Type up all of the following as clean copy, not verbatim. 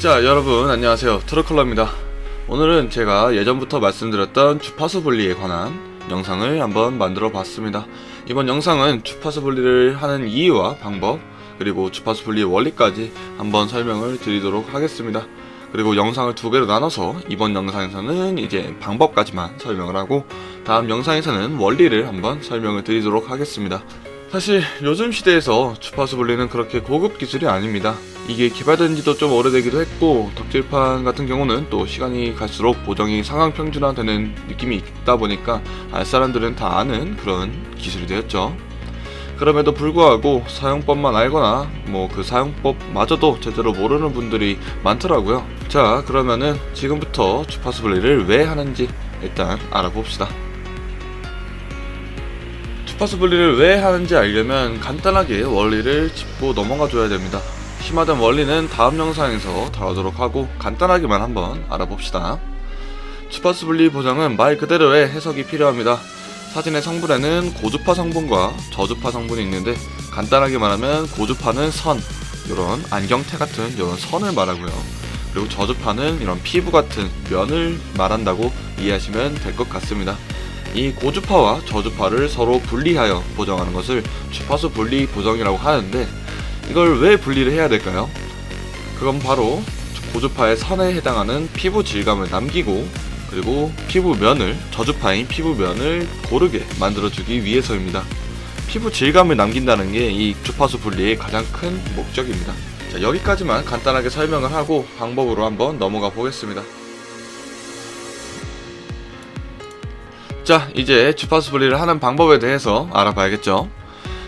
자, 여러분 안녕하세요. 트루컬러입니다. 오늘은 제가 예전부터 말씀드렸던 주파수 분리에 관한 영상을 한번 만들어 봤습니다. 이번 영상은 주파수 분리를 하는 이유와 방법, 그리고 주파수 분리의 원리까지 한번 설명을 드리도록 하겠습니다. 그리고 영상을 두 개로 나눠서 이번 영상에서는 이제 방법까지만 설명을 하고, 다음 영상에서는 원리를 한번 설명을 드리도록 하겠습니다. 사실 요즘 시대에서 주파수 분리는 그렇게 고급 기술이 아닙니다. 이게 개발된 지도 좀 오래되기도 했고, 덕질판 같은 경우는 또 시간이 갈수록 보정이 상향 평준화되는 느낌이 있다 보니까 알 사람들은 다 아는 그런 기술이 되었죠. 그럼에도 불구하고 사용법만 알거나 그 사용법마저도 제대로 모르는 분들이 많더라고요. 자, 그러면은 지금부터 주파수 분리를 왜 하는지 일단 알아봅시다. 주파수 분리를 왜 하는지 알려면 간단하게 원리를 짚고 넘어가 줘야 됩니다. 심화된 원리는 다음 영상에서 다루도록 하고, 간단하게만 한번 알아봅시다. 주파수 분리 보정은 말 그대로의 해석이 필요합니다. 사진의 성분에는 고주파 성분과 저주파 성분이 있는데, 간단하게 말하면 고주파는 선, 이런 안경테 같은 이런 선을 말하고요. 그리고 저주파는 이런 피부 같은 면을 말한다고 이해하시면 될 것 같습니다. 이 고주파와 저주파를 서로 분리하여 보정하는 것을 주파수 분리 보정이라고 하는데, 이걸 왜 분리를 해야 될까요? 그건 바로 고주파의 선에 해당하는 피부 질감을 남기고, 그리고 피부면을, 저주파인 피부면을 고르게 만들어주기 위해서입니다. 피부 질감을 남긴다는 게 이 주파수 분리의 가장 큰 목적입니다. 자, 여기까지만 간단하게 설명을 하고 방법으로 한번 넘어가 보겠습니다. 자, 이제 주파수 분리를 하는 방법에 대해서 알아봐야겠죠.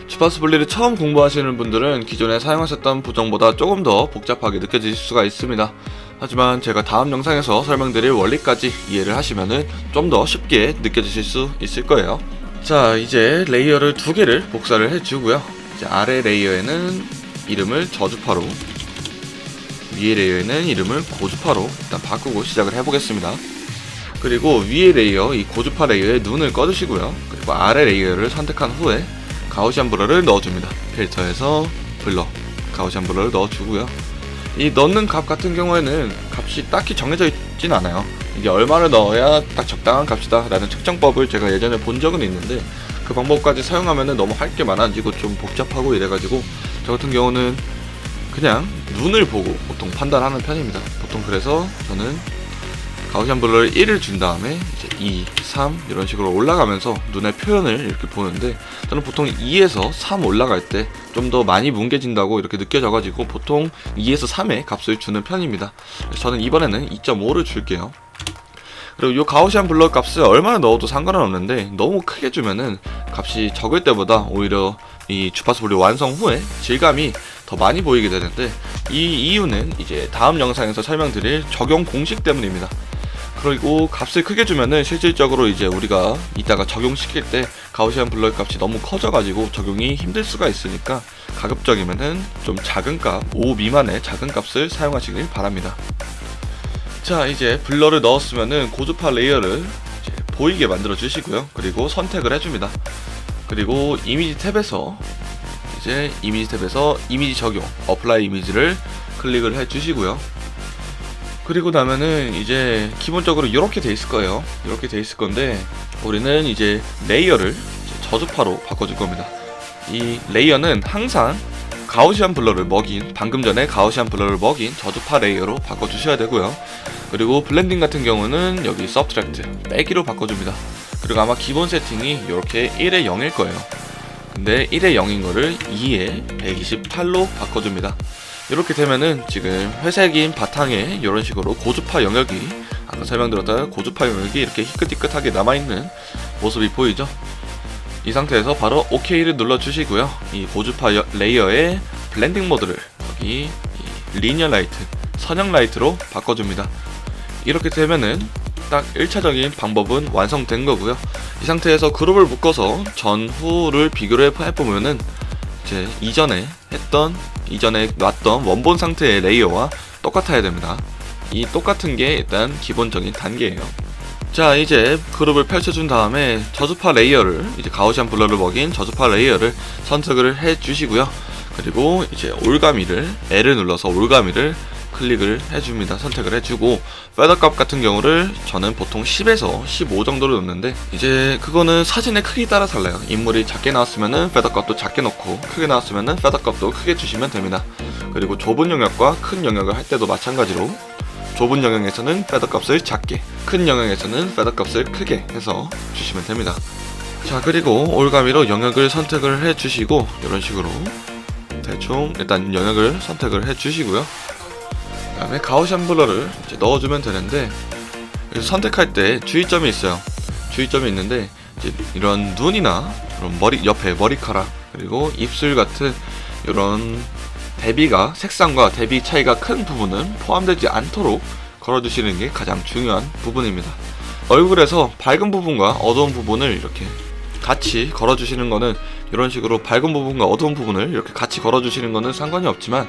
주파수 분리를 처음 공부하시는 분들은 기존에 사용하셨던 보정보다 조금 더 복잡하게 느껴질 수가 있습니다. 하지만 제가 다음 영상에서 설명드릴 원리까지 이해를 하시면은 좀 더 쉽게 느껴지실 수 있을 거예요. 자, 이제 레이어를 두 개를 복사를 해주고요. 이제 아래 레이어에는 이름을 저주파로, 위에 레이어에는 이름을 고주파로 일단 바꾸고 시작을 해보겠습니다. 그리고 위에 레이어, 이 고주파 레이어에 눈을 꺼주시고요. 그리고 아래 레이어를 선택한 후에 가우시안 블러를 넣어줍니다. 필터에서 블러, 가우시안 블러를 넣어주고요. 이 넣는 값 같은 경우에는 값이 딱히 정해져 있진 않아요. 이게 얼마를 넣어야 딱 적당한 값이다 라는 측정법을 제가 예전에 본 적은 있는데, 그 방법까지 사용하면 너무 할 게 많아지고 좀 복잡하고 이래가지고 저 같은 경우는 그냥 눈을 보고 보통 판단하는 편입니다. 보통 그래서 저는 가우시안 블러를 1을 준 다음에 이제 2, 3 이런 식으로 올라가면서 눈의 표현을 이렇게 보는데, 저는 보통 2에서 3 올라갈 때 좀 더 많이 뭉개진다고 이렇게 느껴져가지고 보통 2에서 3의 값을 주는 편입니다. 그래서 저는 이번에는 2.5를 줄게요. 그리고 이 가우시안 블러 값을 얼마나 넣어도 상관은 없는데, 너무 크게 주면은 값이 적을 때보다 오히려 이 주파수 분리 완성 후에 질감이 더 많이 보이게 되는데, 이 이유는 이제 다음 영상에서 설명드릴 적용 공식 때문입니다. 그리고 값을 크게 주면은 실질적으로 이제 우리가 이따가 적용시킬 때 가우시안 블러의 값이 너무 커져가지고 적용이 힘들 수가 있으니까, 가급적이면은 좀 작은 값, 5 미만의 작은 값을 사용하시길 바랍니다. 자, 이제 블러를 넣었으면은 고주파 레이어를 이제 보이게 만들어 주시고요. 그리고 선택을 해줍니다. 그리고 이미지 탭에서 이제 이미지 적용, 어플라이 이미지를 클릭을 해 주시고요. 그리고 나면은 이제 기본적으로 이렇게 돼 있을 거예요. 이렇게 돼 있을 건데, 우리는 이제 레이어를 이제 저주파로 바꿔줄 겁니다. 이 레이어는 항상 가우시안 블러를 먹인, 방금 전에 가우시안 블러를 먹인 저주파 레이어로 바꿔주셔야 되고요. 그리고 블렌딩 같은 경우는 여기 서브트랙트, 빼기로 바꿔줍니다. 그리고 아마 기본 세팅이 이렇게 1에 0일 거예요. 근데 1에 0인 거를 2에 128로 바꿔줍니다. 이렇게 되면은 지금 회색인 바탕에 이런 식으로 고주파 영역이, 아까 설명드렸던 고주파 영역이 이렇게 희끗희끗하게 남아있는 모습이 보이죠? 이 상태에서 바로 OK를 눌러주시고요. 이 고주파 레이어의 블렌딩 모드를 여기 리니어 라이트, 선형 라이트로 바꿔줍니다. 이렇게 되면은 딱 1차적인 방법은 완성된 거고요. 이 상태에서 그룹을 묶어서 전후를 비교를 해보면은 이제 이전에 놨던 원본 상태의 레이어와 똑같아야 됩니다. 이 똑같은 게 일단 기본적인 단계예요. 자, 이제 그룹을 펼쳐준 다음에 저주파 레이어를, 이제 가우시안 블러를 먹인 저주파 레이어를 선택을 해 주시고요. 그리고 이제 올가미를, L을 눌러서 올가미를 클릭을 해줍니다. 선택을 해주고 페더 값 같은 경우를 저는 보통 10에서 15 정도로 놓는데, 이제 그거는 사진의 크기 따라 달라요. 인물이 작게 나왔으면은 페더 값도 작게 놓고, 크게 나왔으면은 페더 값도 크게 주시면 됩니다. 그리고 좁은 영역과 큰 영역을 할 때도 마찬가지로 좁은 영역에서는 페더 값을 작게, 큰 영역에서는 페더 값을 크게 해서 주시면 됩니다. 자, 그리고 올가미로 영역을 선택을 해주시고, 이런 식으로 대충 일단 영역을 선택을 해주시고요. 그 다음에 가우시안 블러를 이제 넣어주면 되는데, 여기서 선택할 때 주의점이 있어요. 주의점이 있는데, 이제 이런 눈이나 이런 머리 옆에 머리카락, 그리고 입술 같은 이런 대비가, 색상과 대비 차이가 큰 부분은 포함되지 않도록 걸어주시는 게 가장 중요한 부분입니다. 얼굴에서 밝은 부분과 어두운 부분을 이렇게 같이 걸어주시는 거는, 이런 식으로 밝은 부분과 어두운 부분을 이렇게 같이 걸어주시는 거는 상관이 없지만,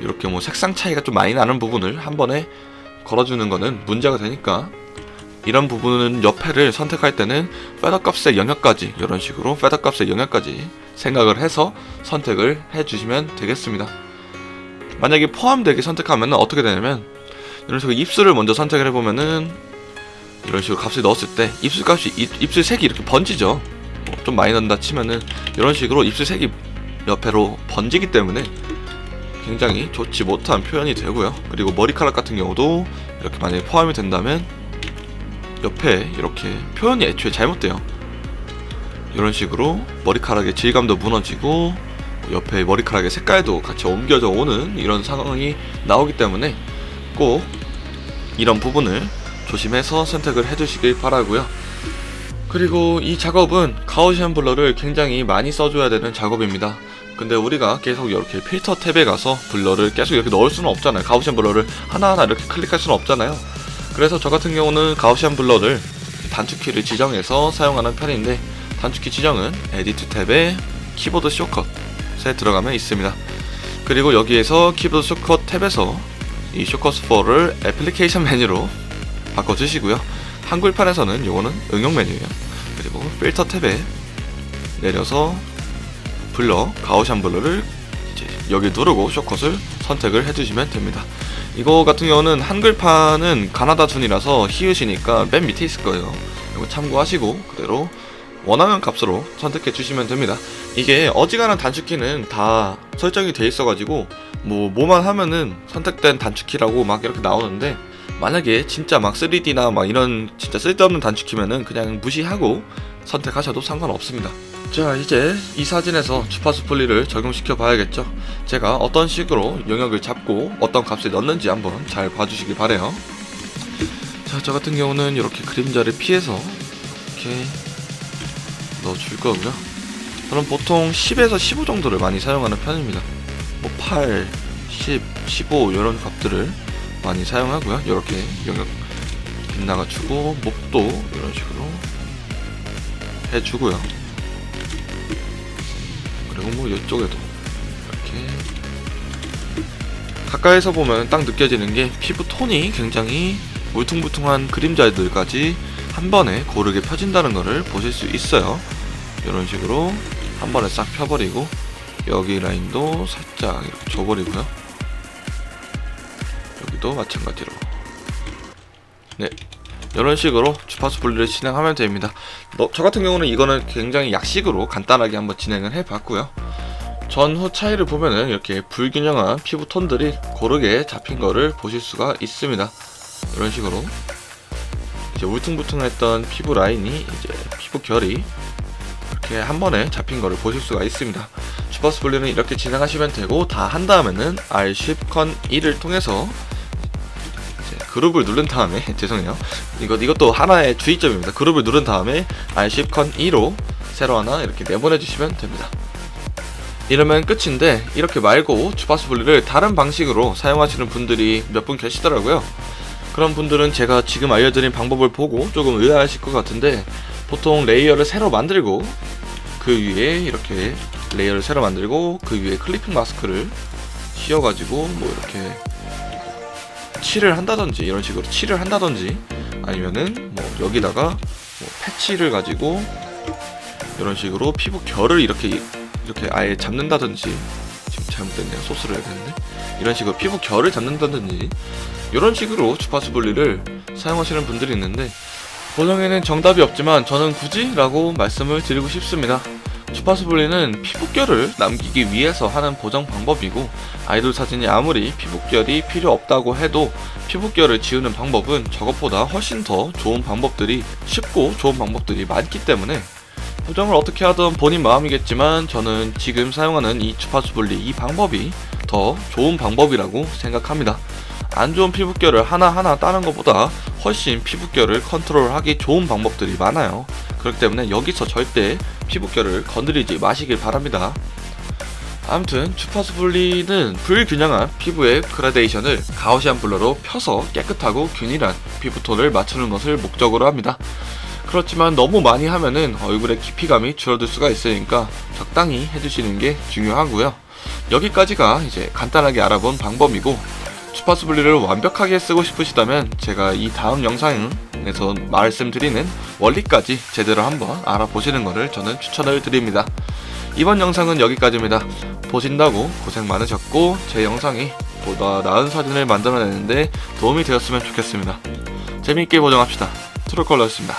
이렇게 뭐 색상 차이가 좀 많이 나는 부분을 한 번에 걸어주는 거는 문제가 되니까, 이런 부분은 옆에를 선택할 때는 페더 값의 영역까지, 이런 식으로 페더 값의 영역까지 생각을 해서 선택을 해주시면 되겠습니다. 만약에 포함되게 선택하면 어떻게 되냐면, 이런 식으로 입술을 먼저 선택을 해보면은 이런 식으로 값을 넣었을 때 입술 값이, 입술 색이 이렇게 번지죠. 좀 많이 넣는다 치면은 이런 식으로 입술 색이 옆으로 번지기 때문에 굉장히 좋지 못한 표현이 되고요. 그리고 머리카락 같은 경우도 이렇게 만약에 포함이 된다면 옆에 이렇게 표현이 애초에 잘못돼요. 이런 식으로 머리카락의 질감도 무너지고 옆에 머리카락의 색깔도 같이 옮겨져 오는 이런 상황이 나오기 때문에 꼭 이런 부분을 조심해서 선택을 해주시길 바라고요. 그리고 이 작업은 가우시안 블러를 굉장히 많이 써줘야 되는 작업입니다. 근데 우리가 계속 이렇게 필터 탭에 가서 블러를 계속 이렇게 넣을 수는 없잖아요. 가우시안 블러를 하나하나 이렇게 클릭할 수는 없잖아요. 그래서 저 같은 경우는 가우시안 블러를 단축키를 지정해서 사용하는 편인데, 단축키 지정은 에디트 탭에 키보드 쇼컷에 들어가면 있습니다. 그리고 여기에서 키보드 쇼컷 탭에서 이 쇼컷 4를 애플리케이션 메뉴로 바꿔주시고요. 한글판에서는 요거는 응용 메뉴예요. 그리고 필터 탭에 내려서 블러, 가우시안 블러를 이제 여기 누르고 쇼컷을 선택을 해주시면 됩니다. 이거 같은 경우는 한글판은 가나다 준이라서 히읗이니까 맨 밑에 있을 거예요. 이거 참고하시고 그대로 원하는 값으로 선택해 주시면 됩니다. 이게 어지간한 단축키는 다 설정이 돼 있어가지고 뭐만 하면은 선택된 단축키라고 막 이렇게 나오는데, 만약에 진짜 막 3D나 막 이런 진짜 쓸데없는 단축키면은 그냥 무시하고 선택하셔도 상관없습니다. 자, 이제 이 사진에서 주파수 분리를 적용시켜 봐야겠죠. 제가 어떤 식으로 영역을 잡고 어떤 값을 넣는지 한번 잘 봐주시기 바래요. 자, 저 같은 경우는 이렇게 그림자를 피해서 이렇게 넣어줄 거고요. 저는 보통 10에서 15 정도를 많이 사용하는 편입니다. 뭐 8, 10, 15 이런 값들을 많이 사용하고요. 이렇게 영역 빗나가주고 목도 이런 식으로 해주고요. 그리고 뭐 이쪽에도 이렇게 가까이서 보면 딱 느껴지는 게 피부 톤이 굉장히 울퉁불퉁한 그림자들까지 한 번에 고르게 펴진다는 것을 보실 수 있어요. 이런 식으로 한 번에 싹 펴버리고 여기 라인도 살짝 이렇게 줘버리고요. 여기도 마찬가지로, 네, 이런 식으로 주파수 분리를 진행하면 됩니다. 저 같은 경우는 이거는 굉장히 약식으로 간단하게 한번 진행을 해봤고요. 전후 차이를 보면은 이렇게 불균형한 피부 톤들이 고르게 잡힌 거를 보실 수가 있습니다. 이런 식으로 이제 울퉁불퉁했던 피부 라인이 이제 피부 결이 이렇게 한 번에 잡힌 거를 보실 수가 있습니다. 주파수 분리는 이렇게 진행하시면 되고, 다 한 다음에는 R10CON2를 통해서 그룹을 누른 다음에 죄송해요. 이것도 하나의 주의점입니다. 그룹을 누른 다음에 R10CON2로 새로 하나 이렇게 내보내 주시면 됩니다. 이러면 끝인데, 이렇게 말고 주파수 분리를 다른 방식으로 사용하시는 분들이 몇 분 계시더라고요. 그런 분들은 제가 지금 알려드린 방법을 보고 조금 의아하실 것 같은데, 보통 레이어를 새로 만들고 그 위에 이렇게 레이어를 새로 만들고 그 위에 클리핑 마스크를 씌워가지고 뭐 이렇게 칠을 한다든지, 이런 식으로 칠을 한다든지, 아니면은 뭐 여기다가 뭐 패치를 가지고 이런 식으로 피부 결을 이렇게 아예 잡는다든지, 지금 잘못됐네요. 소스를 해야 되는데, 이런 식으로 피부 결을 잡는다든지 이런 식으로 주파수 분리를 사용하시는 분들이 있는데, 보정에는 정답이 없지만 저는 굳이 라고 말씀을 드리고 싶습니다. 주파수 분리는 피부결을 남기기 위해서 하는 보정 방법이고, 아이돌 사진이 아무리 피부결이 필요 없다고 해도 피부결을 지우는 방법은 저것보다 훨씬 더 좋은 방법들이, 쉽고 좋은 방법들이 많기 때문에 보정을 어떻게 하든 본인 마음이겠지만 저는 지금 사용하는 이 주파수 분리 이 방법이 더 좋은 방법이라고 생각합니다. 안 좋은 피부결을 하나하나 따는 것보다 훨씬 피부결을 컨트롤하기 좋은 방법들이 많아요. 그렇기 때문에 여기서 절대 피부결을 건드리지 마시길 바랍니다. 아무튼 주파수 분리는 불균형한 피부의 그라데이션을 가우시안 블러로 펴서 깨끗하고 균일한 피부톤을 맞추는 것을 목적으로 합니다. 그렇지만 너무 많이 하면은 얼굴의 깊이감이 줄어들 수가 있으니까 적당히 해주시는 게 중요하고요. 여기까지가 이제 간단하게 알아본 방법이고, 주파수 분리를 완벽하게 쓰고 싶으시다면 제가 이 다음 영상에서 말씀드리는 원리까지 제대로 한번 알아보시는 것을 저는 추천을 드립니다. 이번 영상은 여기까지입니다. 보신다고 고생 많으셨고, 제 영상이 보다 나은 사진을 만들어내는데 도움이 되었으면 좋겠습니다. 재미있게 보정합시다. 트루컬러였습니다.